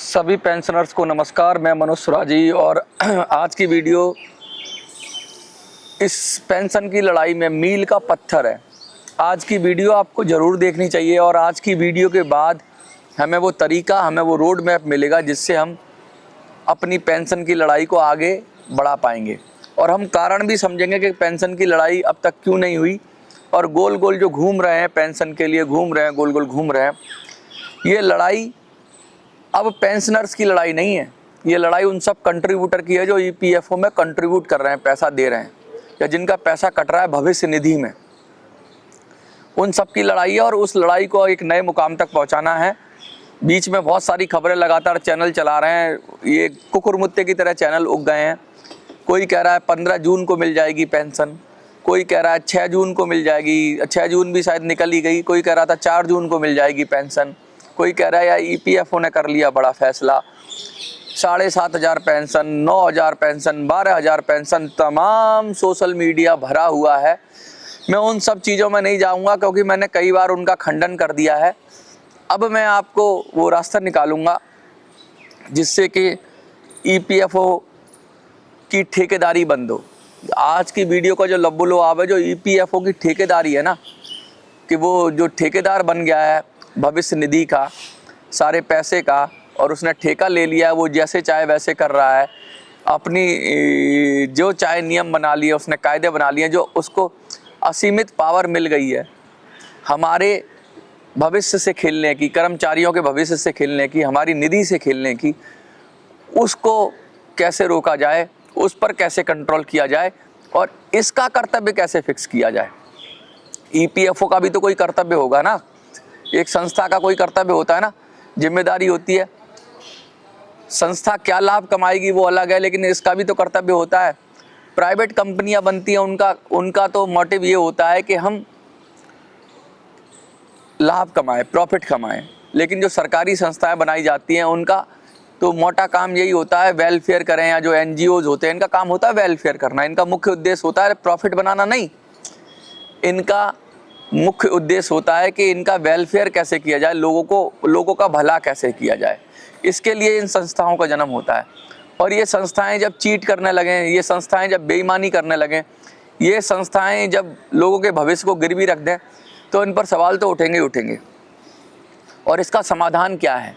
सभी पेंशनर्स को नमस्कार। मैं मनोज सुराजी और आज की वीडियो इस पेंशन की लड़ाई में मील का पत्थर है। आज की वीडियो आपको ज़रूर देखनी चाहिए और आज की वीडियो के बाद हमें वो तरीका, हमें वो रोड मैप मिलेगा जिससे हम अपनी पेंशन की लड़ाई को आगे बढ़ा पाएंगे। और हम कारण भी समझेंगे कि पेंशन की लड़ाई अब तक क्यों नहीं हुई और गोल गोल जो घूम रहे हैं, पेंशन के लिए घूम रहे हैं, गोल गोल घूम रहे हैं। ये लड़ाई अब पेंशनर्स की लड़ाई नहीं है, ये लड़ाई उन सब कंट्रीब्यूटर की है जो ईपीएफओ में कंट्रीब्यूट कर रहे हैं, पैसा दे रहे हैं या जिनका पैसा कट रहा है भविष्य निधि में। उन सब की लड़ाई है और उस लड़ाई को एक नए मुकाम तक पहुंचाना है। बीच में बहुत सारी खबरें लगातार चैनल चला रहे हैं, ये कुकुरमुत्ते की तरह चैनल उग गए हैं। कोई कह रहा है 15 जून को मिल जाएगी पेंशन, कोई कह रहा है 6 जून को मिल जाएगी, 6 जून भी शायद निकल ही गई, कोई कह रहा था 4 जून को मिल जाएगी पेंशन, कोई कह रहा है यार ईपीएफओ ने कर लिया बड़ा फैसला, 7,500 पेंशन, 9,000 पेंशन, 12,000 पेंशन, तमाम सोशल मीडिया भरा हुआ है। मैं उन सब चीज़ों में नहीं जाऊंगा क्योंकि मैंने कई बार उनका खंडन कर दिया है। अब मैं आपको वो रास्ता निकालूंगा जिससे कि ईपीएफओ की ठेकेदारी बंद हो। आज की वीडियो का जो लब्बो लोआब है, जो ईपीएफओ की ठेकेदारी है ना, कि वो जो ठेकेदार बन गया है भविष्य निधि का, सारे पैसे का, और उसने ठेका ले लिया है, वो जैसे चाहे वैसे कर रहा है, अपनी जो चाहे नियम बना लिए, उसने कायदे बना लिए, जो उसको असीमित पावर मिल गई है हमारे भविष्य से खेलने की, कर्मचारियों के भविष्य से खेलने की, हमारी निधि से खेलने की। उसको कैसे रोका जाए, उस पर कैसे कंट्रोल किया जाए और इसका कर्तव्य कैसे फिक्स किया जाए। ईपीएफओ का भी तो कोई कर्तव्य होगा ना, एक संस्था का कोई कर्तव्य होता है ना, जिम्मेदारी होती है। संस्था क्या लाभ कमाएगी वो अलग है, लेकिन इसका भी तो कर्तव्य होता है। प्राइवेट कंपनियां बनती हैं, उनका तो मोटिव ये होता है कि हम लाभ कमाएं, प्रॉफिट कमाएं। लेकिन जो सरकारी संस्थाएं बनाई जाती हैं उनका तो मोटा काम यही होता है, वेलफेयर करें, या जो एनजीओज होते हैं इनका काम होता है वेलफेयर करना। इनका मुख्य उद्देश्य होता है प्रॉफिट बनाना नहीं, इनका मुख्य उद्देश्य होता है कि इनका वेलफेयर कैसे किया जाए, लोगों का भला कैसे किया जाए। इसके लिए इन संस्थाओं का जन्म होता है। और ये संस्थाएं जब चीट करने लगें, ये संस्थाएं जब बेईमानी करने लगें, ये संस्थाएं जब लोगों के भविष्य को गिरवी रख दें, तो इन पर सवाल तो उठेंगे ही उठेंगे। और इसका समाधान क्या है,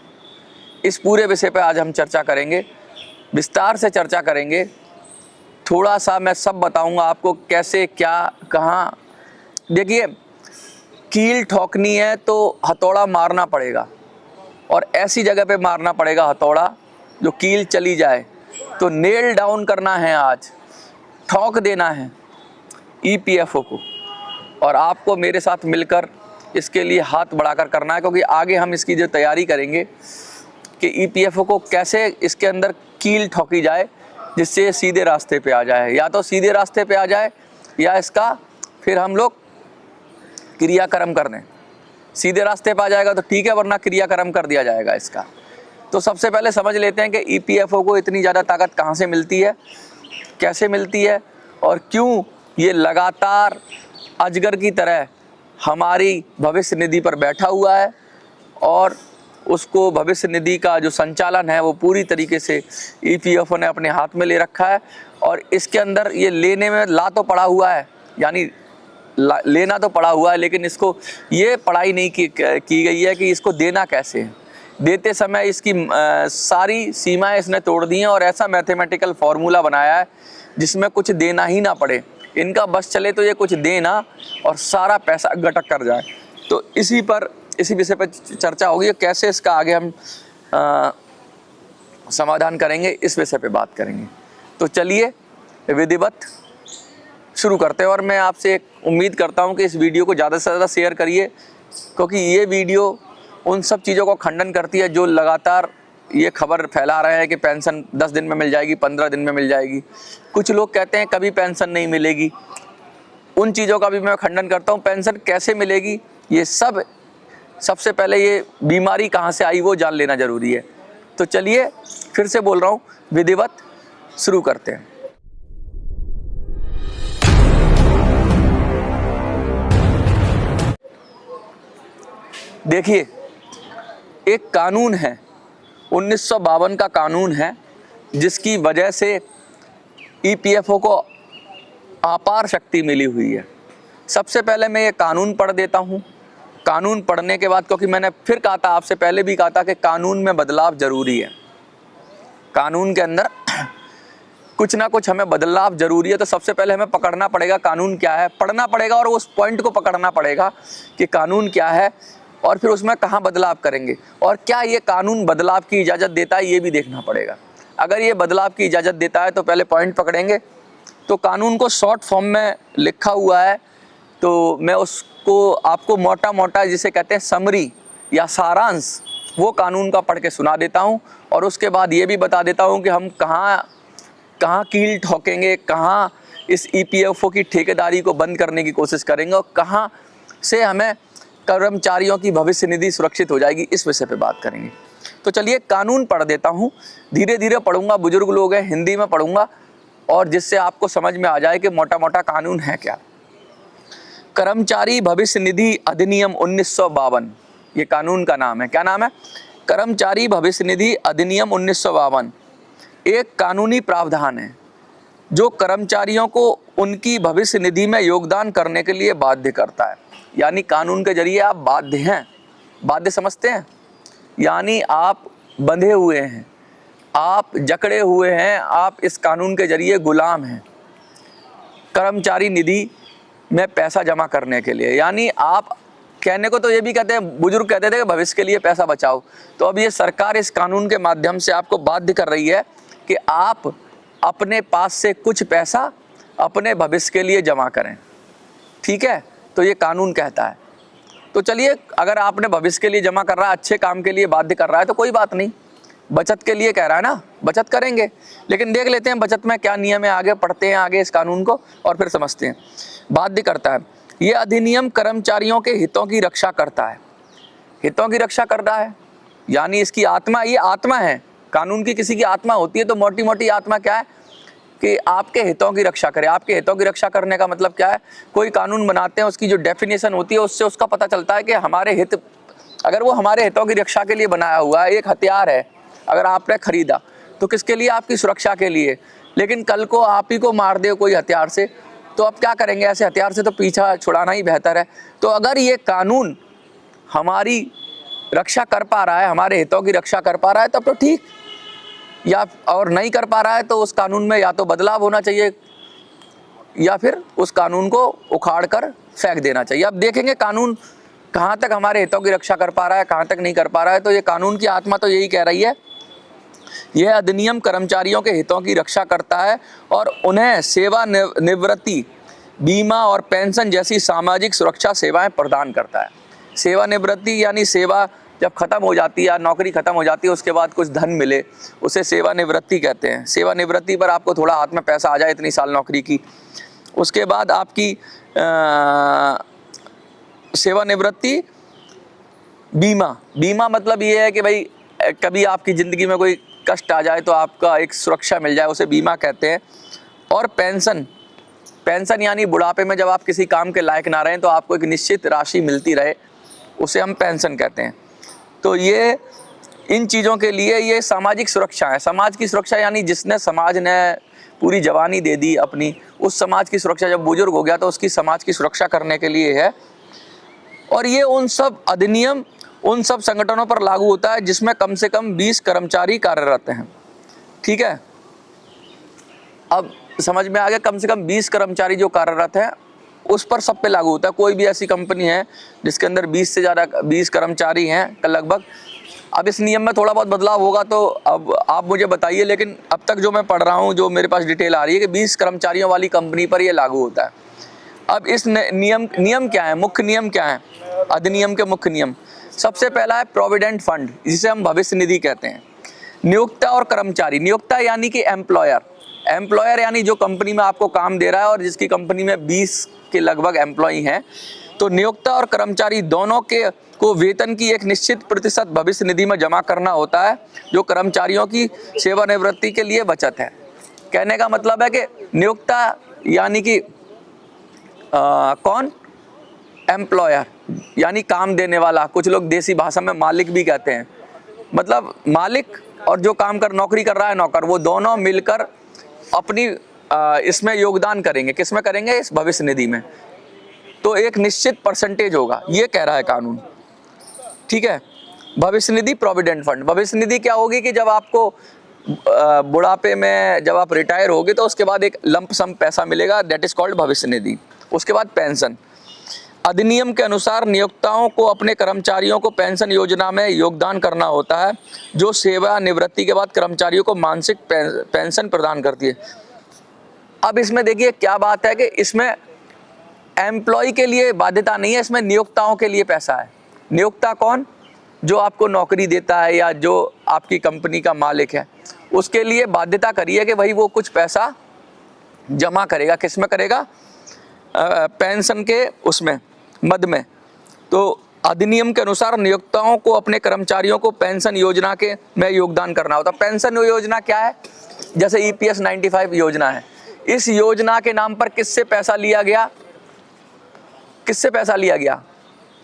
इस पूरे विषय पर आज हम चर्चा करेंगे, विस्तार से चर्चा करेंगे। थोड़ा सा मैं सब बताऊंगा आपको, कैसे, क्या, कहाँ। देखिए, कील ठोकनी है तो हथौड़ा मारना पड़ेगा, और ऐसी जगह पे मारना पड़ेगा हथौड़ा जो कील चली जाए। तो नेल डाउन करना है, आज ठोक देना है ईपीएफओ को, और आपको मेरे साथ मिलकर इसके लिए हाथ बढ़ाकर करना है। क्योंकि आगे हम इसकी जो तैयारी करेंगे कि ईपीएफओ को कैसे इसके अंदर कील ठोकी जाए जिससे ये सीधे रास्ते पे आ जाए, या तो सीधे रास्ते पे आ जाए या इसका फिर हम लोग क्रियाक्रम कर दें। सीधे रास्ते पे आ जाएगा तो ठीक है, वरना क्रियाक्रम कर दिया जाएगा इसका। तो सबसे पहले समझ लेते हैं कि ईपीएफओ को इतनी ज़्यादा ताकत कहाँ से मिलती है, कैसे मिलती है, और क्यों ये लगातार अजगर की तरह हमारी भविष्य निधि पर बैठा हुआ है, और उसको भविष्य निधि का जो संचालन है वो पूरी तरीके से ईपीएफओ ने अपने हाथ में ले रखा है। और इसके अंदर ये लेने में ला तो पड़ा हुआ है, यानी लेना तो पड़ा हुआ है, लेकिन इसको ये पढ़ाई नहीं की गई है कि इसको देना कैसे है। देते समय इसकी सारी सीमाएं इसने तोड़ दी हैं और ऐसा मैथमेटिकल फार्मूला बनाया है जिसमें कुछ देना ही ना पड़े। इनका बस चले तो ये कुछ देना और सारा पैसा गटक कर जाए। तो इसी विषय पर चर्चा होगी, कैसे इसका आगे हम समाधान करेंगे, इस विषय पे बात करेंगे। तो चलिए विधिवत शुरू करते हैं। और मैं आपसे एक उम्मीद करता हूं कि इस वीडियो को ज़्यादा से ज़्यादा शेयर करिए, क्योंकि ये वीडियो उन सब चीज़ों को खंडन करती है जो लगातार ये खबर फैला रहे हैं कि पेंशन 10 दिन में मिल जाएगी, 15 दिन में मिल जाएगी। कुछ लोग कहते हैं कभी पेंशन नहीं मिलेगी, उन चीज़ों का भी मैं खंडन करता हूँ। पेंशन कैसे मिलेगी, ये सब सबसे पहले ये बीमारी कहाँ से आई वो जान लेना ज़रूरी है। तो चलिए फिर से बोल रहा हूँ, विधिवत शुरू करते हैं। देखिए, एक कानून है 1952 का कानून है, जिसकी वजह से ईपीएफओ को अपार शक्ति मिली हुई है। सबसे पहले मैं ये कानून पढ़ देता हूँ। कानून पढ़ने के बाद, क्योंकि मैंने फिर कहा था, आपसे पहले भी कहा था कि कानून में बदलाव जरूरी है, कानून के अंदर कुछ ना कुछ हमें बदलाव जरूरी है। तो सबसे पहले हमें पकड़ना पड़ेगा कानून क्या है, पढ़ना पड़ेगा और उस पॉइंट को पकड़ना पड़ेगा कि कानून क्या है, और फिर उसमें कहाँ बदलाव करेंगे, और क्या ये कानून बदलाव की इजाज़त देता है, ये भी देखना पड़ेगा। अगर ये बदलाव की इजाज़त देता है तो पहले पॉइंट पकड़ेंगे। तो कानून को शॉर्ट फॉर्म में लिखा हुआ है, तो मैं उसको आपको मोटा मोटा जिसे कहते हैं समरी या सारांश, वो कानून का पढ़ के सुना देता हूँ। और उसके बाद ये भी बता देता हूँ कि हम कहाँ कील ठोकेंगे, कहाँ इस ईपीएफओ की ठेकेदारी को बंद करने की कोशिश करेंगे, और कहाँ से हमें कर्मचारियों की भविष्य निधि सुरक्षित हो जाएगी, इस विषय पे बात करेंगे। तो चलिए कानून पढ़ देता हूँ, धीरे धीरे पढ़ूंगा, बुजुर्ग लोग हैं, हिंदी में पढ़ूंगा, और जिससे आपको समझ में आ जाए कि मोटा मोटा कानून है क्या। कर्मचारी भविष्य निधि अधिनियम 1952, ये कानून का नाम है। क्या नाम है? कर्मचारी भविष्य निधि अधिनियम 1952 एक कानूनी प्रावधान है जो कर्मचारियों को उनकी भविष्य निधि में योगदान करने के लिए बाध्य करता है। यानी कानून के जरिए आप बाध्य हैं, बाध्य समझते हैं, यानी आप बंधे हुए हैं, आप जकड़े हुए हैं, आप इस कानून के जरिए गुलाम हैं कर्मचारी निधि में पैसा जमा करने के लिए। यानी आप, कहने को तो ये भी कहते हैं, बुजुर्ग कहते थे कि भविष्य के लिए पैसा बचाओ, तो अब ये सरकार इस कानून के माध्यम से आपको बाध्य कर रही है कि आप अपने पास से कुछ पैसा अपने भविष्य के लिए जमा करें। ठीक है, तो ये कानून कहता है। तो चलिए, अगर आपने भविष्य के लिए जमा कर रहा है, अच्छे काम के लिए बाध्य कर रहा है, तो कोई बात नहीं, बचत के लिए कह रहा है ना, बचत करेंगे। लेकिन देख लेते हैं बचत में क्या नियम है, आगे पढ़ते हैं आगे इस कानून को और फिर समझते हैं। बाध्य करता है, ये अधिनियम कर्मचारियों के हितों की रक्षा करता है। हितों की रक्षा करता है यानी इसकी आत्मा, ये आत्मा है कानून की। किसी की आत्मा होती है तो मोटी मोटी आत्मा क्या है कि आपके हितों की रक्षा करे। आपके हितों की रक्षा करने का मतलब क्या है? कोई कानून बनाते हैं, उसकी जो डेफिनेशन होती है उससे उसका पता चलता है कि हमारे हित, अगर वो हमारे हितों की रक्षा के लिए बनाया हुआ है, एक हथियार है, अगर आपने खरीदा तो किसके लिए? आपकी सुरक्षा के लिए। लेकिन कल को आप ही को मार दे कोई हथियार से, तो अब क्या करेंगे? ऐसे हथियार से तो पीछा छुड़ाना ही बेहतर है। तो अगर ये कानून हमारी रक्षा कर पा रहा है, हमारे हितों की रक्षा कर पा रहा है, तब तो ठीक, या और नहीं कर पा रहा है तो उस कानून में या तो बदलाव होना चाहिए या फिर उस कानून को उखाड़ कर फेंक देना चाहिए। अब देखेंगे कानून कहाँ तक हमारे हितों की रक्षा कर पा रहा है, कहाँ तक नहीं कर पा रहा है। तो ये कानून की आत्मा तो यही कह रही है, यह अधिनियम कर्मचारियों के हितों की रक्षा करता है और उन्हें सेवानिवृत्ति, बीमा और पेंशन जैसी सामाजिक सुरक्षा सेवाएं प्रदान करता है। सेवानिवृत्ति यानी सेवा जब खत्म हो जाती है, नौकरी खत्म हो जाती है, उसके बाद कुछ धन मिले, उसे सेवानिवृत्ति कहते हैं। सेवानिवृत्ति पर आपको थोड़ा हाथ में पैसा आ जाए, इतनी साल नौकरी की, उसके बाद आपकी सेवानिवृत्ति। बीमा मतलब ये है कि भाई कभी आपकी ज़िंदगी में कोई कष्ट आ जाए तो आपका एक सुरक्षा मिल जाए, उसे बीमा कहते हैं। और पेंशन यानी बुढ़ापे में जब आप किसी काम के लायक ना रहें तो आपको एक निश्चित राशि मिलती रहे, उसे हम पेंशन कहते हैं। तो ये इन चीज़ों के लिए ये सामाजिक सुरक्षा है। समाज की सुरक्षा यानी जिसने समाज ने पूरी जवानी दे दी अपनी, उस समाज की सुरक्षा, जब बुजुर्ग हो गया तो उसकी समाज की सुरक्षा करने के लिए है। और ये उन सब अधिनियम उन सब संगठनों पर लागू होता है जिसमें कम से कम 20 कर्मचारी कार्यरत हैं। ठीक है, अब समझ में आ गया, कम से कम 20 कर्मचारी जो कार्यरत हैं उस पर सब पे लागू होता है। कोई भी ऐसी कंपनी है जिसके अंदर 20 से ज़्यादा 20 कर्मचारी हैं लगभग, अब इस नियम में थोड़ा बहुत बदलाव होगा तो अब आप मुझे बताइए, लेकिन अब तक जो मैं पढ़ रहा हूँ, जो मेरे पास डिटेल आ रही है कि 20 कर्मचारियों वाली कंपनी पर ये लागू होता है। अब इस नियम क्या है, मुख्य नियम क्या है अधिनियम के? मुख्य नियम, सबसे पहला है प्रोविडेंट फंड, जिसे हम भविष्य निधि कहते हैं। नियोक्ता और कर्मचारी, नियोक्ता यानी कि एम्प्लॉयर यानी जो कंपनी में आपको काम दे रहा है और जिसकी कंपनी में 20 के लगभग एम्प्लॉई हैं, तो नियोक्ता और कर्मचारी दोनों को वेतन की एक निश्चित प्रतिशत भविष्य निधि में जमा करना होता है, जो कर्मचारियों की सेवानिवृत्ति के लिए बचत है। कहने का मतलब है कि नियोक्ता यानी कि कौन? एम्प्लॉयर यानी काम देने वाला, कुछ लोग देसी भाषा में मालिक भी कहते हैं। मतलब मालिक और जो काम कर नौकरी कर रहा है नौकर, वो दोनों मिलकर अपनी इसमें योगदान करेंगे। किस में करेंगे? इस भविष्य निधि में। तो एक निश्चित परसेंटेज होगा, ये कह रहा है कानून, ठीक है। भविष्य निधि, प्रोविडेंट फंड। भविष्य निधि क्या होगी कि जब आपको बुढ़ापे में जब आप रिटायर होगे तो उसके बाद एक लंप सम पैसा मिलेगा, दैट इज कॉल्ड भविष्य निधि। उसके बाद पेंशन। अधिनियम के अनुसार नियोक्ताओं को अपने कर्मचारियों को पेंशन योजना में योगदान करना होता है, जो सेवानिवृत्ति के बाद कर्मचारियों को मासिक पेंशन प्रदान करती है। अब इसमें देखिए क्या बात है कि इसमें एम्प्लॉय के लिए बाध्यता नहीं है, इसमें नियोक्ताओं के लिए पैसा है। नियोक्ता कौन? जो आपको नौकरी देता है या जो आपकी कंपनी का मालिक है, उसके लिए बाध्यता करिए कि भाई वो कुछ पैसा जमा करेगा। किस में करेगा? पेंशन के उसमें, मद में। तो अधिनियम के अनुसार नियोक्ताओं को अपने कर्मचारियों को पेंशन योजना के में योगदान करना होता है। पेंशन योजना क्या है? जैसे EPS 95 योजना है। इस योजना के नाम पर किससे पैसा लिया गया? किससे पैसा लिया गया?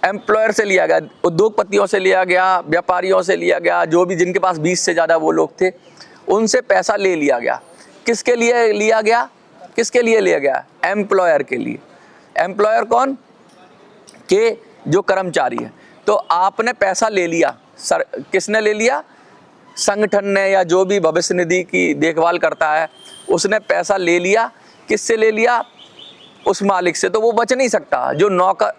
एम्प्लॉयर से लिया गया, उद्योगपतियों से लिया गया, व्यापारियों से लिया गया, जो भी जिनके पास 20 से ज़्यादा वो लोग थे, उनसे पैसा ले लिया गया। किसके लिए लिया गया? किसके लिए लिया गया? एम्प्लॉयर के लिए। एम्प्लॉयर कौन? के जो कर्मचारी है। तो आपने पैसा ले लिया, सर किसने ले लिया? संगठन ने, या जो भी भविष्य निधि की देखभाल करता है उसने पैसा ले लिया। किससे ले लिया? उस मालिक से। तो वो बच नहीं सकता। जो नौकर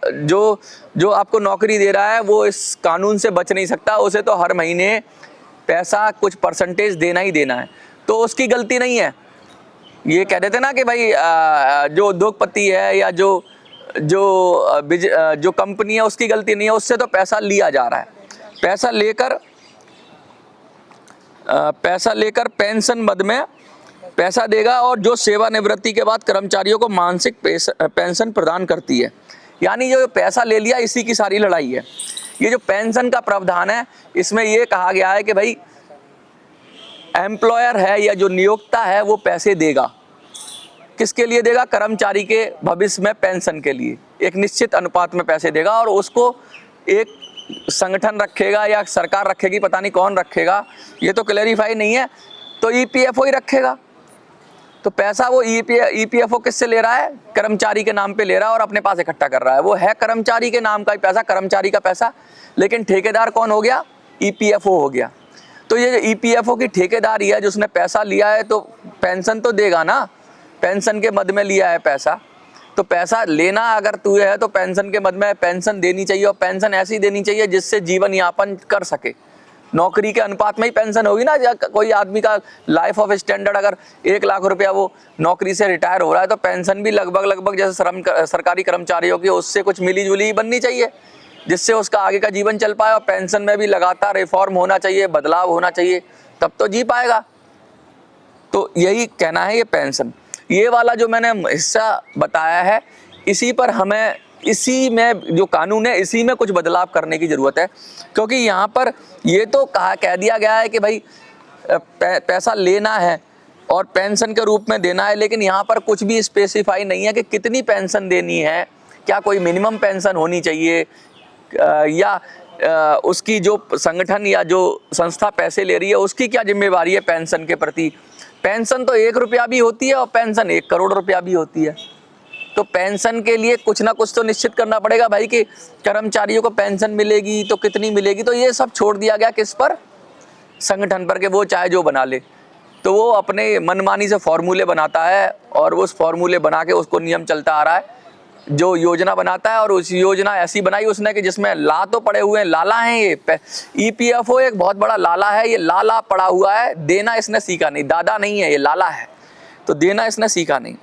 जो आपको नौकरी दे रहा है वो इस कानून से बच नहीं सकता। उसे तो हर महीने पैसा कुछ परसेंटेज देना ही देना है। तो उसकी गलती नहीं है। ये कह देते ना कि भाई जो उद्योगपति है या जो कंपनी है उसकी गलती नहीं है, उससे तो पैसा लिया जा रहा है। पैसा लेकर पेंशन मद में पैसा देगा, और जो सेवानिवृत्ति के बाद कर्मचारियों को मासिक पेंशन प्रदान करती है। यानी जो पैसा ले लिया, इसी की सारी लड़ाई है। ये जो पेंशन का प्रावधान है, इसमें ये कहा गया है कि भाई एम्प्लॉयर है या जो नियोक्ता है वो पैसे देगा। किसके लिए देगा? कर्मचारी के भविष्य में पेंशन के लिए एक निश्चित अनुपात में पैसे देगा, और उसको एक संगठन रखेगा या सरकार रखेगी, पता नहीं कौन रखेगा, ये तो क्लैरिफाई नहीं है। तो EPFO ही रखेगा। तो पैसा वो EPFO किससे ले रहा है? कर्मचारी के नाम पे ले रहा है और अपने पास इकट्ठा कर रहा है। वो है कर्मचारी के नाम का ही पैसा, कर्मचारी का पैसा, लेकिन ठेकेदार कौन हो गया? EPFO हो गया। तो ये जो EPFO की ठेकेदारी है, जिसने पैसा लिया है तो पेंशन तो देगा ना। पेंशन के मद में लिया है पैसा, तो पैसा लेना अगर तू है तो पेंशन के मद में पेंशन देनी चाहिए, और पेंशन ऐसी देनी चाहिए जिससे जीवन यापन कर सके। नौकरी के अनुपात में ही पेंशन होगी ना। कोई आदमी का लाइफ ऑफ स्टैंडर्ड अगर 1 लाख रुपया वो नौकरी से रिटायर हो रहा है, तो पेंशन भी लगभग जैसे सरकारी कर्मचारियों की उससे कुछ मिली जुली बननी चाहिए, जिससे उसका आगे का जीवन चल पाए। और पेंशन में भी लगातार रिफॉर्म होना चाहिए, बदलाव होना चाहिए, तब तो जी पाएगा। तो यही कहना है। ये पेंशन, ये वाला जो मैंने हिस्सा बताया है, इसी पर हमें, इसी में जो कानून है इसी में कुछ बदलाव करने की ज़रूरत है। क्योंकि यहाँ पर ये तो कह दिया गया है कि भाई पैसा लेना है और पेंशन के रूप में देना है, लेकिन यहाँ पर कुछ भी स्पेसिफाई नहीं है कि कितनी पेंशन देनी है। क्या कोई मिनिमम पेंशन होनी चाहिए, या उसकी जो संगठन या जो संस्था पैसे ले रही है उसकी क्या जिम्मेवारी है पेंशन के प्रति। पेंशन तो 1 रुपया भी होती है और पेंशन 1 करोड़ रुपया भी होती है। तो पेंशन के लिए कुछ ना कुछ तो निश्चित करना पड़ेगा भाई, कि कर्मचारियों को पेंशन मिलेगी तो कितनी मिलेगी। तो ये सब छोड़ दिया गया किस पर? संगठन पर, कि वो चाहे जो बना ले। तो वो अपने मनमानी से फॉर्मूले बनाता है, और उस फॉर्मूले बना के उसको नियम चलता आ रहा है। जो योजना बनाता है, और उस योजना ऐसी बनाई उसने कि जिसमें ला तो पड़े हुए हैं, लाला हैं ये। EPFO एक बहुत बड़ा लाला है, ये लाला पड़ा हुआ है। देना इसने सीखा नहीं, दादा नहीं है, ये लाला है। तो देना इसने सीखा नहीं।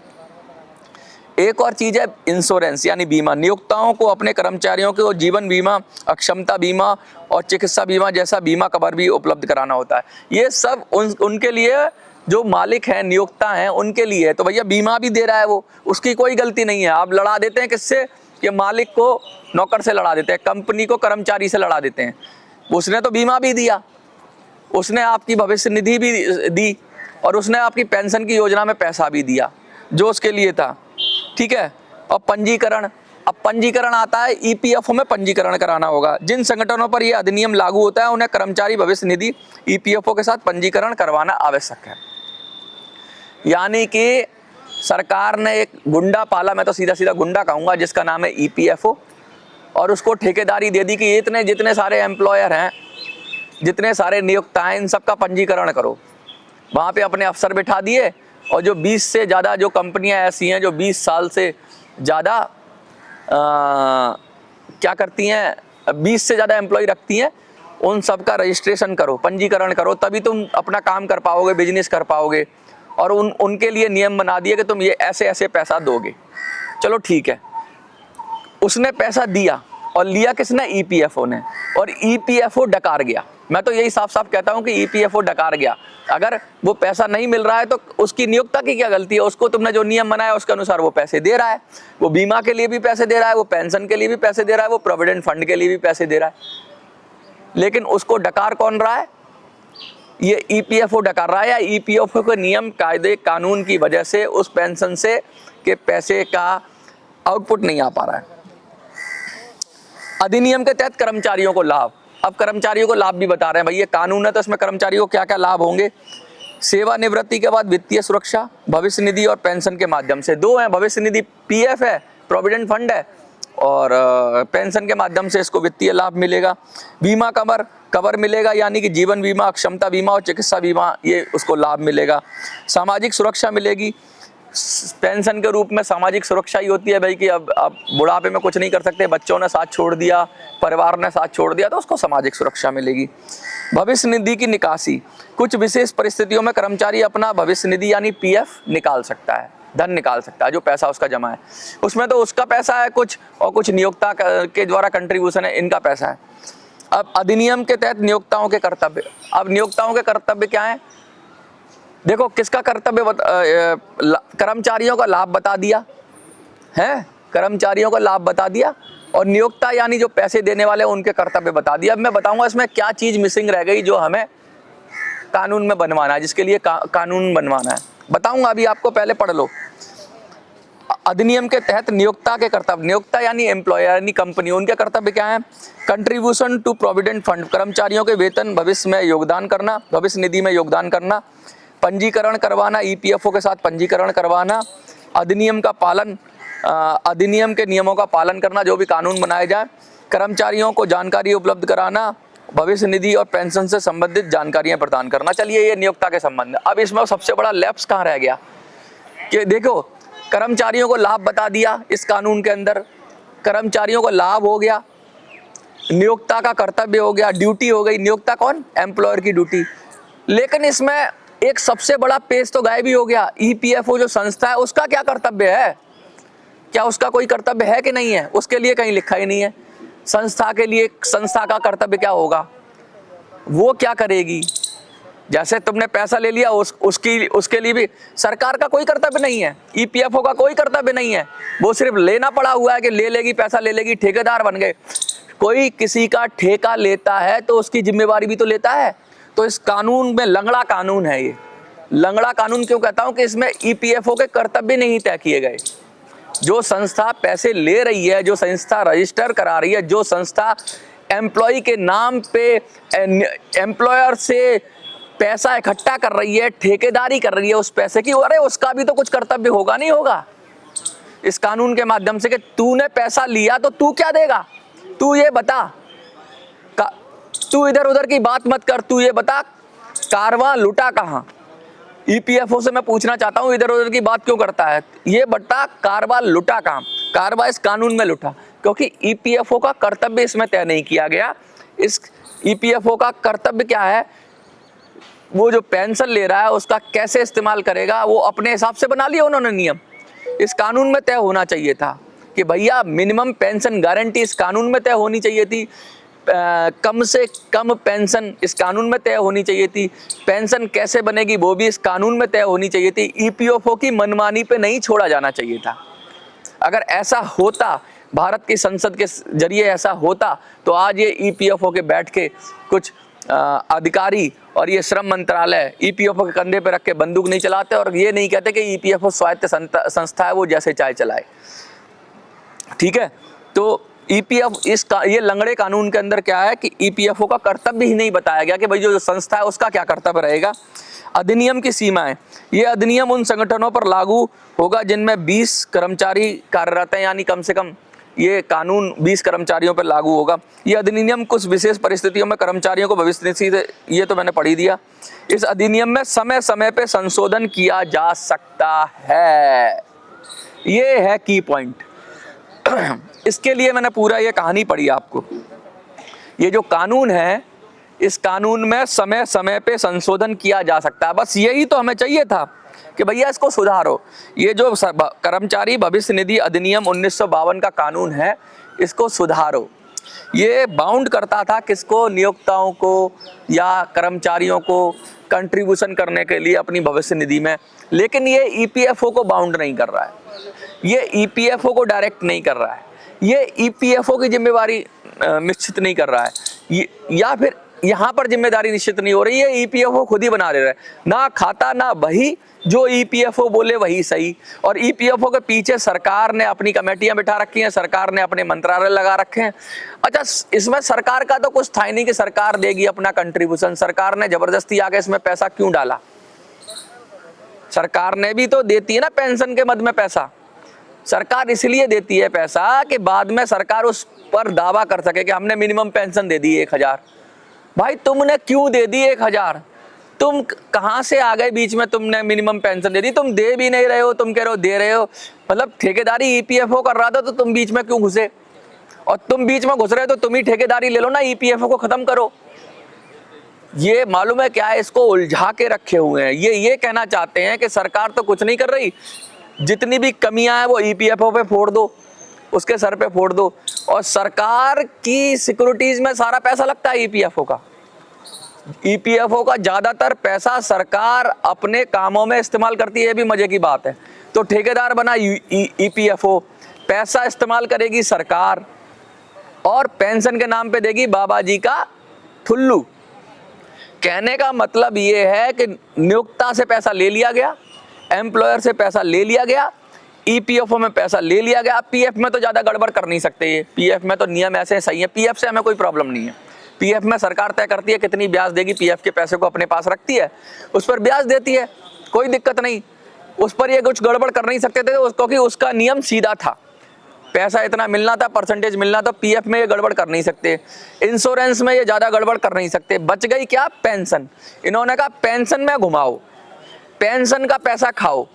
एक और चीज़ है इंश्योरेंस, यानी बीमा। नियोक्ताओं को अपने कर्मचारियों को जीवन बीमा, अक्षमता बीमा और चिकित्सा बीमा जैसा बीमा कवर भी उपलब्ध कराना होता है। ये सब उनके लिए जो मालिक हैं, नियोक्ता हैं, उनके लिए है। तो भैया बीमा भी दे रहा है वो, उसकी कोई गलती नहीं है। आप लड़ा देते हैं किससे? कि मालिक को नौकर से लड़ा देते हैं, कंपनी को कर्मचारी से लड़ा देते हैं। उसने तो बीमा भी दिया, उसने आपकी भविष्य निधि भी दी, और उसने आपकी पेंशन की योजना में पैसा भी दिया जो उसके लिए था, ठीक है। और पंजीकरण, अब पंजीकरण आता है, ईपीएफओ में पंजीकरण कराना होगा। जिन संगठनों पर यह अधिनियम लागू होता है उन्हें कर्मचारी भविष्य निधि ईपीएफओ के साथ पंजीकरण करवाना आवश्यक है। यानी कि सरकार ने एक गुंडा पाला, मैं तो सीधा सीधा गुंडा कहूँगा, जिसका नाम है ईपीएफओ, और उसको ठेकेदारी दे दी कि इतने जितने सारे एम्प्लॉयर हैं, जितने सारे नियोक्ता हैं, इन सबका पंजीकरण करो। वहाँ पे अपने अफसर बिठा दिए, और जो 20 से ज़्यादा जो कंपनियाँ ऐसी हैं जो 20 साल से ज़्यादा क्या करती हैं, 20 से ज़्यादा एम्प्लॉय रखती हैं, उन सब का रजिस्ट्रेशन करो, पंजीकरण करो, तभी तुम अपना काम कर पाओगे, बिजनेस कर पाओगे। और उनके लिए नियम बना दिए कि तुम ये ऐसे ऐसे पैसा दोगे। चलो ठीक है, उसने पैसा दिया, और लिया किसने? ईपीएफओ ने, और ईपीएफओ डकार गया। मैं तो यही साफ साफ कहता हूं कि ईपीएफओ डकार गया। अगर वो पैसा नहीं मिल रहा है तो उसकी नियोक्ता की क्या गलती है? उसको तुमने जो नियम बनाया उसके अनुसार वो पैसे दे रहा है, वो बीमा के लिए भी पैसे दे रहा है, वो पेंशन के लिए भी पैसे दे रहा है, वो प्रोविडेंट फंड के लिए भी पैसे दे रहा है। लेकिन उसको डकार कौन रहा है? ये ईपीएफओ डकार रहा है, या ईपीएफओ के नियम कायदे कानून की वजह से उस पेंशन से के पैसे का आउटपुट नहीं आ पा रहा है। अधिनियम के तहत कर्मचारियों को लाभ। अब कर्मचारियों को लाभ भी बता रहे हैं, भाई ये कानून है तो इसमें कर्मचारियों को क्या क्या लाभ होंगे। सेवानिवृत्ति के बाद वित्तीय सुरक्षा, भविष्य निधि और पेंशन के माध्यम से। दो है, भविष्य निधि पीएफ है, प्रोविडेंट फंड है, और पेंशन के माध्यम से इसको वित्तीय लाभ मिलेगा। बीमा कवर मिलेगा, यानी कि जीवन बीमा, अक्षमता बीमा और चिकित्सा बीमा, ये उसको लाभ मिलेगा। सामाजिक सुरक्षा मिलेगी, पेंशन के रूप में सामाजिक सुरक्षा ही होती है भाई कि अब बुढ़ापे में कुछ नहीं कर सकते, बच्चों ने साथ छोड़ दिया, परिवार ने साथ छोड़ दिया, तो उसको सामाजिक सुरक्षा मिलेगी। भविष्य निधि की निकासी, कुछ विशेष परिस्थितियों में कर्मचारी अपना भविष्य निधि यानी पीएफ निकाल सकता है, धन निकाल सकता है, जो पैसा उसका जमा है उसमें तो उसका पैसा है कुछ, और कुछ नियोक्ता के द्वारा कंट्रीब्यूशन है, इनका पैसा है। अब अधिनियम के तहत नियोक्ताओं के कर्तव्य। अब नियोक्ताओं के कर्तव्य क्या है? देखो किसका कर्तव्य कर्मचारियों का लाभ बता दिया है, कर्मचारियों का लाभ बता दिया, और नियोक्ता यानी जो पैसे देने वाले उनके कर्तव्य बता दिया। अब मैं बताऊंगा इसमें क्या चीज मिसिंग रह गई जो हमें कानून में बनवाना है, जिसके लिए कानून बनवाना है, बताऊंगा अभी आपको, पहले पढ़ लो। अधिनियम के तहत नियोक्ता के कर्तव्य, नियोक्ता यानी एम्प्लॉयर यानी कंपनी, उनके कर्तव्य क्या है? कंट्रीब्यूशन टू प्रोविडेंट फंड, कर्मचारियों के वेतन भविष्य में योगदान करना, भविष्य निधि में योगदान करना, पंजीकरण करवाना, ईपीएफओ के साथ पंजीकरण करवाना, अधिनियम का पालन, अधिनियम के नियमों का पालन करना, जो भी कानून बनाए जाए, कर्मचारियों को जानकारी उपलब्ध कराना, भविष्य निधि और पेंशन से संबंधित जानकारियां प्रदान करना। चलिए ये नियोक्ता के संबंध। अब इसमें सबसे बड़ा लैप्स कहाँ रह गया कि देखो कर्मचारियों को लाभ बता दिया, इस कानून के अंदर कर्मचारियों को लाभ हो गया, नियोक्ता का कर्तव्य हो गया, ड्यूटी हो गई, नियोक्ता कौन? एम्प्लॉयर की ड्यूटी। लेकिन इसमें एक सबसे बड़ा पेज तो गायब ही हो गया। ईपीएफओ जो संस्था है उसका क्या कर्तव्य है? क्या उसका कोई कर्तव्य है कि नहीं है? उसके लिए कहीं लिखा ही नहीं है। संस्था के लिए संस्था का कर्तव्य क्या होगा, वो क्या करेगी? जैसे तुमने पैसा ले लिया उसके लिए भी सरकार का कोई कर्तव्य नहीं है, ईपीएफओ का कोई कर्तव्य नहीं है, वो सिर्फ लेना पड़ा हुआ है कि ले लेगी, पैसा ले लेगी, ठेकेदार बन गए। कोई किसी का ठेका लेता है तो उसकी जिम्मेवारी भी तो लेता है। तो इस कानून में लंगड़ा कानून है। ये लंगड़ा कानून क्यों कहता हूं कि इसमें ईपीएफओ के कर्तव्य नहीं तय किए गए। जो संस्था पैसे ले रही है, जो संस्था रजिस्टर करा रही है, जो संस्था एम्प्लॉय के नाम पे एम्प्लॉयर से पैसा इकट्ठा कर रही है, ठेकेदारी कर रही है उस पैसे की, अरे उसका भी तो कुछ कर्तव्य होगा नहीं होगा इस कानून के माध्यम से कि तूने पैसा लिया तो तू क्या देगा? तू ये बता, तू इधर उधर की बात मत कर, तू ये बता कारवां लुटा कहां? ईपीएफओ से मैं पूछना चाहता हूं इधर उधर की बात क्यों करता है? ये बता कारवां लुटा कहां? कारवां इस कानून में लुटा, क्योंकि ईपीएफओ का कर्तव्य इसमें तय नहीं किया गया। इस ईपीएफओ का कर्तव्य क्या है? वो जो पेंशन ले रहा है उसका कैसे इस्तेमाल करेगा, वो अपने हिसाब से बना लिया उन्होंने नियम। इस कानून में तय होना चाहिए था कि भैया मिनिमम पेंशन गारंटी इस कानून में तय होनी चाहिए थी, कम से कम पेंशन इस कानून में तय होनी चाहिए थी, पेंशन कैसे बनेगी वो भी इस कानून में तय होनी चाहिए थी। ईपीएफओ की मनमानी पे नहीं छोड़ा जाना चाहिए था। अगर ऐसा होता, भारत की संसद के जरिए ऐसा होता, तो आज ये ईपीएफओ के बैठ के कुछ अधिकारी और ये श्रम मंत्रालय ईपीएफओ के कंधे पे रख के बंदूक नहीं चलाते और ये नहीं कहते कि ईपीएफओ स्वायत्त संस्था है, वो जैसे चाहे चलाए। ठीक है। तो ईपीएफ ये लंगड़े कानून के अंदर क्या है कि ईपीएफओ का कर्तव्य ही नहीं बताया गया कि भाई जो संस्था है उसका क्या कर्तव्य रहेगा। अधिनियम की सीमाएं, ये अधिनियम उन संगठनों पर लागू होगा जिनमें 20 कर्मचारी कार्यरत हैं, यानी कम से कम ये कानून 20 कर्मचारियों पर लागू होगा। ये अधिनियम कुछ विशेष परिस्थितियों में कर्मचारियों को भविष्य निधि, ये तो मैंने पढ़ ही दिया। इस अधिनियम में समय समय पे संशोधन किया जा सकता है, ये है की पॉइंट। इसके लिए मैंने पूरा ये कहानी पढ़ी आपको। ये जो कानून है, इस कानून में समय समय पे संशोधन किया जा सकता है, बस यही तो हमें चाहिए था कि भैया इसको सुधारो। ये जो कर्मचारी भविष्य निधि अधिनियम 1952 का कानून है, इसको सुधारो। ये बाउंड करता था किसको, नियोक्ताओं को या कर्मचारियों को कंट्रीब्यूशन करने के लिए अपनी भविष्य निधि में, लेकिन ये ईपीएफओ को बाउंड नहीं कर रहा है, ये ईपीएफओ को डायरेक्ट नहीं कर रहा है, ये ईपीएफओ की जिम्मेवारी निश्चित नहीं कर रहा है, या फिर यहाँ पर जिम्मेदारी निश्चित नहीं हो रही है, ईपीएफओ खुद ही बना ले रहा है। ना खाता ना बही, जो ईपीएफओ बोले वही सही। और ईपीएफओ के पीछे सरकार ने अपनी कमेटियां बिठा रखी हैं, सरकार ने अपने मंत्रालय लगा रखे हैं। अच्छा, इसमें सरकार का तो कुछ था ही नहीं कि सरकार देगी अपना कंट्रीब्यूशन। सरकार ने जबरदस्ती आके इसमें पैसा क्यों डाला? सरकार ने भी तो देती है ना पेंशन के मद में पैसा। सरकार इसलिए देती है पैसा कि बाद में सरकार उस पर दावा कर सके कि हमने मिनिमम पेंशन दे दी 1000। भाई तुमने क्यों दे दी 1000? तुम कहां से आ गए बीच में, तुमने मिनिमम पेंशन दे दी, तुम दे भी नहीं रहे हो, तुम कह रहे हो दे रहे हो। मतलब ठेकेदारी ईपीएफओ कर रहा था तो तुम बीच में क्यों घुसे? और तुम बीच में घुस रहे हो तो तुम ही ठेकेदारी ले लो ना, ईपीएफओ को खत्म करो। ये मालूम है क्या है, इसको उलझा के रखे हुए हैं। ये कहना चाहते हैं कि सरकार तो कुछ नहीं कर रही, जितनी भी कमियां हैं वो ईपीएफओ पे फोड़ दो, उसके सर पे फोड़ दो। और सरकार की सिक्योरिटीज में सारा पैसा लगता है ईपीएफओ का। ईपीएफओ का ज्यादातर पैसा सरकार अपने कामों में इस्तेमाल करती है, ये भी मजे की बात है। तो ठेकेदार बना ईपीएफओ, पैसा इस्तेमाल करेगी सरकार और पेंशन के नाम पे देगी बाबा जी का ठुल्लू। कहने का मतलब ये है कि नियोक्ता से पैसा ले लिया गया, एम्प्लॉयर से पैसा ले लिया गया, ईपीएफओ में पैसा ले लिया गया। पीएफ में तो ज्यादा गड़बड़ कर नहीं सकते, ये पीएफ में तो नियम ऐसे सही है, पीएफ से हमें कोई प्रॉब्लम नहीं है। पीएफ में सरकार तय करती है कितनी ब्याज देगी, पीएफ के पैसे को अपने पास रखती है, उस पर ब्याज देती है, कोई दिक्कत नहीं। उस पर ये कुछ गड़बड़ कर नहीं सकते थे क्योंकि उसका नियम सीधा था, पैसा इतना मिलना था, परसेंटेज मिलना था। पीएफ में ये गड़बड़ कर नहीं सकते, इंश्योरेंस में ये ज्यादा गड़बड़ कर नहीं सकते। बच गई क्या? पेंशन। इन्होंने कहा पेंशन में घुमाओ, पेंशन का पैसा खाओ।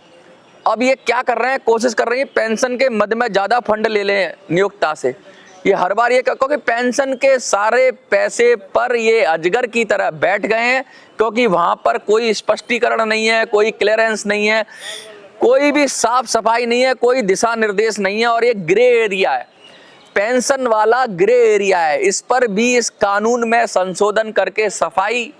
अब ये क्या कर रहे हैं, कोशिश कर रही है पेंशन के मद में ज्यादा फंड ले लें नियोक्ता से। ये हर बार ये क्योंकि पेंशन के सारे पैसे पर ये अजगर की तरह बैठ गए हैं, क्योंकि वहां पर कोई स्पष्टीकरण नहीं है, कोई क्लियरेंस नहीं है, कोई भी साफ सफाई नहीं है, कोई दिशा निर्देश नहीं है, और ये ग्रे एरिया है, पेंशन वाला ग्रे एरिया है। इस पर भी इस कानून में संशोधन करके सफाई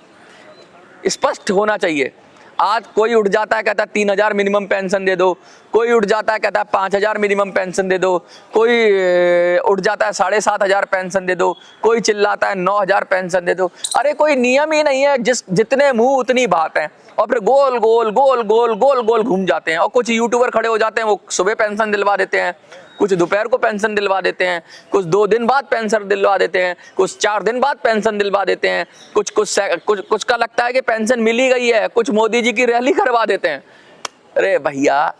स्पष्ट होना चाहिए। आज कोई उठ जाता है कहता है 3000 मिनिमम पेंशन दे दो, कोई उठ जाता है कहता है 5000 मिनिमम पेंशन दे दो, कोई उठ जाता है 7500 पेंशन दे दो, कोई चिल्लाता है 9000 पेंशन दे दो। अरे कोई नियम ही नहीं है, जितने मुंह उतनी बात है, और फिर गोल गोल गोल गोल गोल गोल घूम जाते हैं। और कुछ यूट्यूबर खड़े हो जाते हैं, वो सुबह पेंशन दिलवा देते हैं, कुछ दोपहर को पेंशन दिलवा देते हैं, कुछ 2 दिन बाद पेंशन दिलवा देते हैं, कुछ 4 दिन बाद पेंशन दिलवा देते हैं, कुछ का लगता है कि पेंशन मिल ही गई है, कुछ मोदी जी की रैली करवा देते हैं। अरे भैया,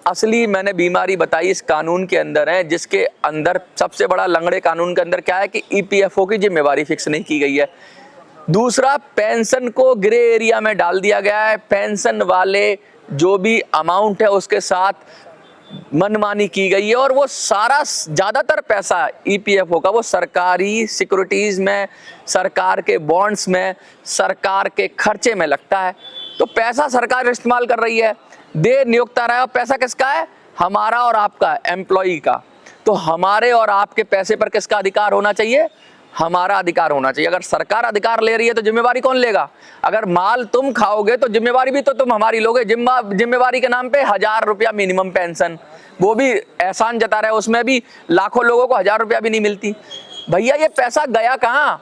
असली मैंने बीमारी बताई इस कानून के अंदर है, जिसके अंदर सबसे बड़ा लंगड़े कानून के अंदर क्या है कि ईपीएफओ की जिम्मेवारी फिक्स नहीं की गई है। दूसरा, पेंशन को ग्रे एरिया में डाल दिया गया है। पेंशन वाले जो भी अमाउंट है उसके साथ मनमानी की गई है, और वो सारा ज्यादातर पैसा ईपीएफओ का वो सरकारी सिक्योरिटीज में, सरकार के बॉन्ड्स में, सरकार के खर्चे में लगता है। तो पैसा सरकार इस्तेमाल कर रही है, दे नियोक्ता रहा है, और पैसा किसका है? हमारा और आपका, एम्प्लॉई का। तो हमारे और आपके पैसे पर किसका अधिकार होना चाहिए? हमारा अधिकार होना चाहिए। अगर सरकार अधिकार ले रही है तो जिम्मेवारी कौन लेगा? अगर माल तुम खाओगे तो जिम्मेवारी भी तो तुम हमारी लोगे। जिम्मेवारी के नाम पे 1000 रुपया मिनिमम पेंशन, वो भी एहसान जता रहे, उसमें भी लाखों लोगों को 1000 रुपया भी नहीं मिलती। भैया ये पैसा गया कहाँ?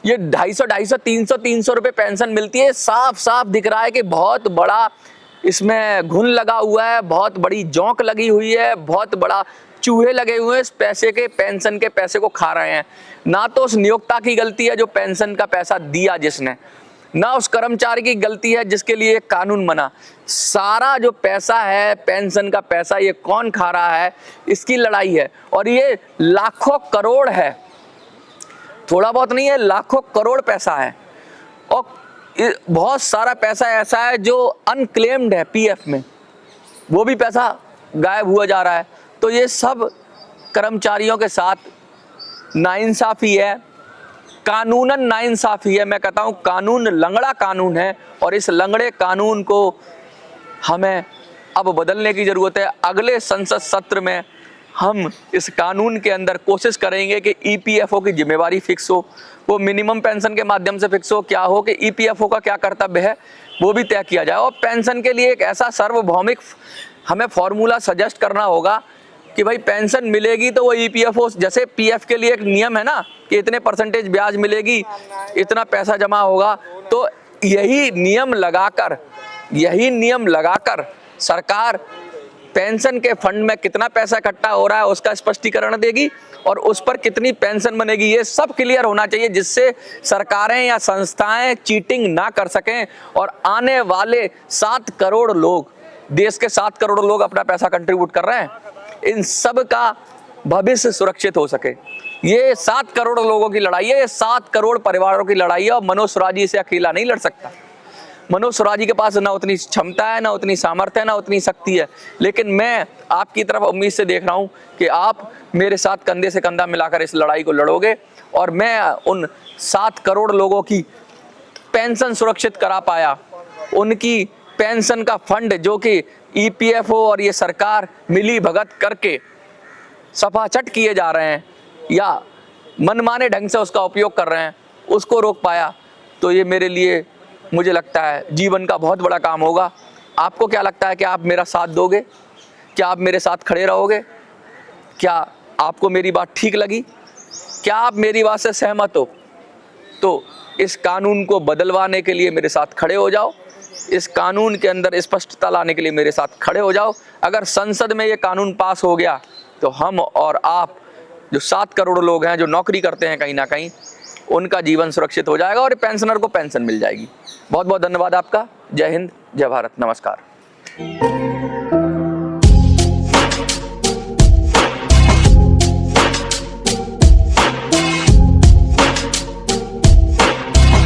ये 250, 300 रुपये पेंशन मिलती है। साफ साफ दिख रहा है कि बहुत बड़ा इसमें घुन लगा हुआ है, बहुत बड़ी जोंक लगी हुई है, बहुत बड़ा चूहे लगे हुए हैं इस पैसे के, पेंशन के पैसे को खा रहे हैं। ना तो उस नियोक्ता की गलती है जो पेंशन का पैसा दिया जिसने, ना उस कर्मचारी की गलती है जिसके लिए एक कानून बना। सारा जो पैसा है पेंशन का पैसा, ये कौन खा रहा है, इसकी लड़ाई है। और ये लाखों करोड़ है, थोड़ा बहुत नहीं है, लाखों करोड़ पैसा है। और बहुत सारा पैसा ऐसा है जो अनक्लेम्ड है पीएफ में, वो भी पैसा गायब हुआ जा रहा है। तो ये सब कर्मचारियों के साथ नाइंसाफी है, कानूनन नाइंसाफी है। मैं कहता हूँ कानून लंगड़ा कानून है और इस लंगड़े कानून को हमें अब बदलने की ज़रूरत है। अगले संसद सत्र में हम इस कानून के अंदर कोशिश करेंगे कि ईपीएफओ की जिम्मेवारी फिक्स हो, वो मिनिमम पेंशन के माध्यम से फिक्स हो। क्या हो कि ईपीएफओ का क्या कर्तव्य है वो भी तय किया जाए। और पेंशन के लिए एक ऐसा सार्वभौमिक हमें फॉर्मूला सजेस्ट करना होगा कि भाई पेंशन मिलेगी तो वो ईपीएफओ, जैसे पीएफ के लिए एक नियम है ना कि इतने परसेंटेज ब्याज मिलेगी, इतना पैसा जमा होगा, तो यही नियम लगाकर सरकार पेंशन के फंड में कितना पैसा इकट्ठा हो रहा है उसका स्पष्टीकरण देगी और उस पर कितनी पेंशन बनेगी, ये सब क्लियर होना चाहिए, जिससे सरकारें या संस्थाएं चीटिंग ना कर सकें और आने वाले 7 करोड़ लोग, देश के 7 करोड़ लोग अपना पैसा कंट्रीब्यूट कर रहे हैं, इन सब का भविष्य सुरक्षित हो सके। ये 7 करोड़ लोगों की लड़ाई है, ये 7 करोड़ परिवारों की लड़ाई है और मनोज स्वराज इसे अकेला नहीं लड़ सकता। मनोज स्वराज के पास ना उतनी क्षमता है, ना उतनी सामर्थ्य है, ना उतनी शक्ति है। लेकिन मैं आपकी तरफ उम्मीद से देख रहा हूं कि आप मेरे साथ कंधे से कंधा मिलाकर इस लड़ाई को लड़ोगे और मैं उन 7 करोड़ लोगों की पेंशन सुरक्षित करा पाया, उनकी पेंशन का फंड जो कि ईपीएफओ और ये सरकार मिली भगत करके सफाचट किए जा रहे हैं या मनमाने ढंग से उसका उपयोग कर रहे हैं, उसको रोक पाया, तो ये मेरे लिए, मुझे लगता है, जीवन का बहुत बड़ा काम होगा। आपको क्या लगता है कि आप मेरा साथ दोगे? क्या आप मेरे साथ खड़े रहोगे? क्या आपको मेरी बात ठीक लगी? क्या आप मेरी बात से सहमत हो? तो इस कानून को बदलवाने के लिए मेरे साथ खड़े हो जाओ, इस कानून के अंदर स्पष्टता लाने के लिए मेरे साथ खड़े हो जाओ। अगर संसद में ये कानून पास हो गया तो हम और आप, जो 7 करोड़ लोग हैं जो नौकरी करते हैं कहीं ना कहीं, उनका जीवन सुरक्षित हो जाएगा और पेंशनर को पेंशन मिल जाएगी। बहुत बहुत धन्यवाद आपका। जय हिंद, जय भारत, नमस्कार।